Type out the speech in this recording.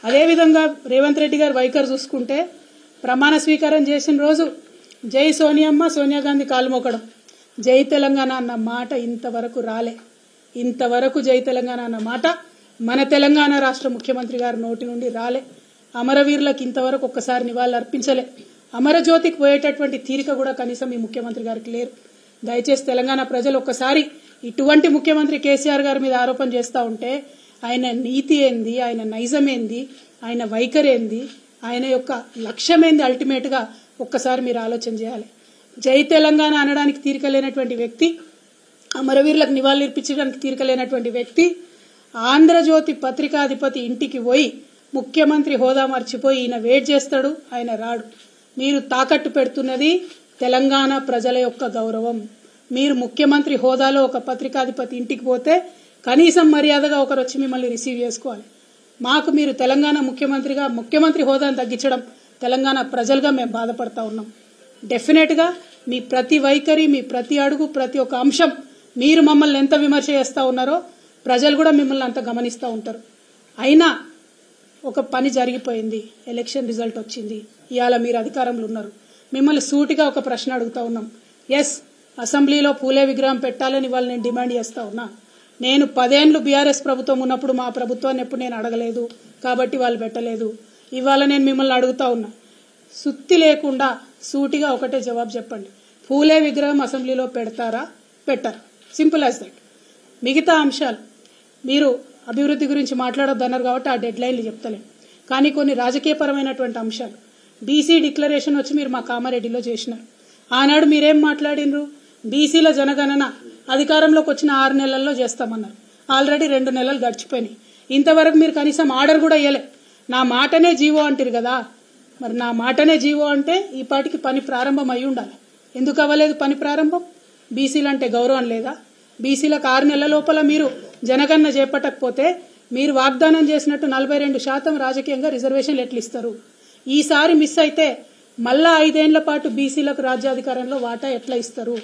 అదేవిధంగా రేవంత్ రెడ్డి గారు వైఖరి చూసుకుంటే ప్రమాణ స్వీకారం చేసిన రోజు జై సోనియమ్మ సోనియా గాంధీ కాలు మోకడం, జై తెలంగాణ అన్న మాట ఇంతవరకు రాలే. ఇంతవరకు జై తెలంగాణ అన్న మాట మన తెలంగాణ రాష్ట్ర ముఖ్యమంత్రి గారి నోటి నుండి రాలే. అమరవీరులకు ఇంతవరకు ఒక్కసారి నివాళులు అర్పించలే. అమరజ్యోతికి పోయేటటువంటి తీరిక కూడా కనీసం ఈ ముఖ్యమంత్రి గారికి లేరు. దయచేసి తెలంగాణ ప్రజలు ఒక్కసారి ఇటువంటి ముఖ్యమంత్రి కేసీఆర్ గారి మీద ఆరోపణ చేస్తూ ఉంటే ఆయన నీతి ఏంది, ఆయన నైజం ఏంది, ఆయన వైఖరి ఏంది, ఆయన యొక్క లక్ష్యం ఏంది, అల్టిమేట్గా ఒక్కసారి మీరు ఆలోచన చేయాలి. జై తెలంగాణ అనడానికి తీరిక లేనటువంటి వ్యక్తి, అమరవీరులకు నివాళులు ఇర్పించడానికి తీరిక లేనటువంటి వ్యక్తి ఆంధ్రజ్యోతి పత్రికాధిపతి ఇంటికి పోయి ముఖ్యమంత్రి హోదా మర్చిపోయి ఈయన వెయిట్ చేస్తాడు, ఆయన రాడు. మీరు తాకట్టు పెడుతున్నది తెలంగాణ ప్రజల యొక్క గౌరవం. మీరు ముఖ్యమంత్రి హోదాలో ఒక పత్రికాధిపతి ఇంటికి పోతే కనీసం మర్యాదగా ఒకరు వచ్చి మిమ్మల్ని రిసీవ్ చేసుకోవాలి. మాకు మీరు తెలంగాణ ముఖ్యమంత్రిగా ముఖ్యమంత్రి హోదాను తగ్గించడం తెలంగాణ ప్రజలుగా మేము బాధపడతా ఉన్నాం. డెఫినెట్గా మీ ప్రతి వైఖరి, మీ ప్రతి అడుగు, ప్రతి ఒక్క అంశం మీరు మమ్మల్ని ఎంత విమర్శ చేస్తూ ఉన్నారో ప్రజలు కూడా మిమ్మల్ని అంత గమనిస్తూ ఉంటారు. అయినా ఒక పని జరిగిపోయింది, ఎలక్షన్ రిజల్ట్ వచ్చింది, ఇవాళ మీరు అధికారంలో ఉన్నారు. మిమ్మల్ని సూటిగా ఒక ప్రశ్న అడుగుతా ఉన్నాం. ఎస్, అసెంబ్లీలో పూలే విగ్రహం పెట్టాలని వాళ్ళు నేను డిమాండ్ చేస్తా ఉన్నా. నేను 10 ఏళ్లు బీఆర్ఎస్ ప్రభుత్వం ఉన్నప్పుడు మా ప్రభుత్వాన్ని ఎప్పుడు నేను అడగలేదు కాబట్టి వాళ్ళు పెట్టలేదు. ఇవాళ నేను మిమ్మల్ని అడుగుతా ఉన్నా, సుత్తి లేకుండా సూటిగా ఒకటే జవాబు చెప్పండి. పూలే విగ్రహం అసెంబ్లీలో పెడతారా, పెట్టారా? Simple as that. మిగతా అంశాలు మీరు అభివృద్ధి గురించి మాట్లాడొద్దన్నారు కాబట్టి ఆ డెడ్ లైన్లు చెప్తలేను. కానీ కొన్ని రాజకీయపరమైనటువంటి అంశాలు, బీసీ డిక్లరేషన్ వచ్చి మీరు మా కామారెడ్డిలో చేసినారు. ఆనాడు మీరేం మాట్లాడినరు? బీసీల జనగణన అధికారంలోకి వచ్చిన 6 నెలల్లో చేస్తామన్నారు. ఆల్రెడీ 2 నెలలు గడిచిపోయినాయి. ఇంతవరకు మీరు కనీసం ఆర్డర్ కూడా ఇవ్వలే. నా మాటనే జీవో అంటారు కదా, మరి నా మాటనే జీవో అంటే ఈ పాటికి పని ప్రారంభం అయి ఉండాలి. ఎందుకు అవ్వలేదు పని ప్రారంభం? బీసీలు అంటే గౌరవం లేదా? బీసీలకు 6 నెలల లోపల మీరు జనగణన చేపట్టకపోతే మీరు వాగ్దానం చేసినట్టు 42% రాజకీయంగా రిజర్వేషన్లు ఎట్లు ఇస్తారు? ఈసారి మిస్ అయితే మళ్ళా 5 ఏళ్ల పాటు బీసీలకు రాజ్యాధికారంలో వాటా ఎట్లా ఇస్తారు?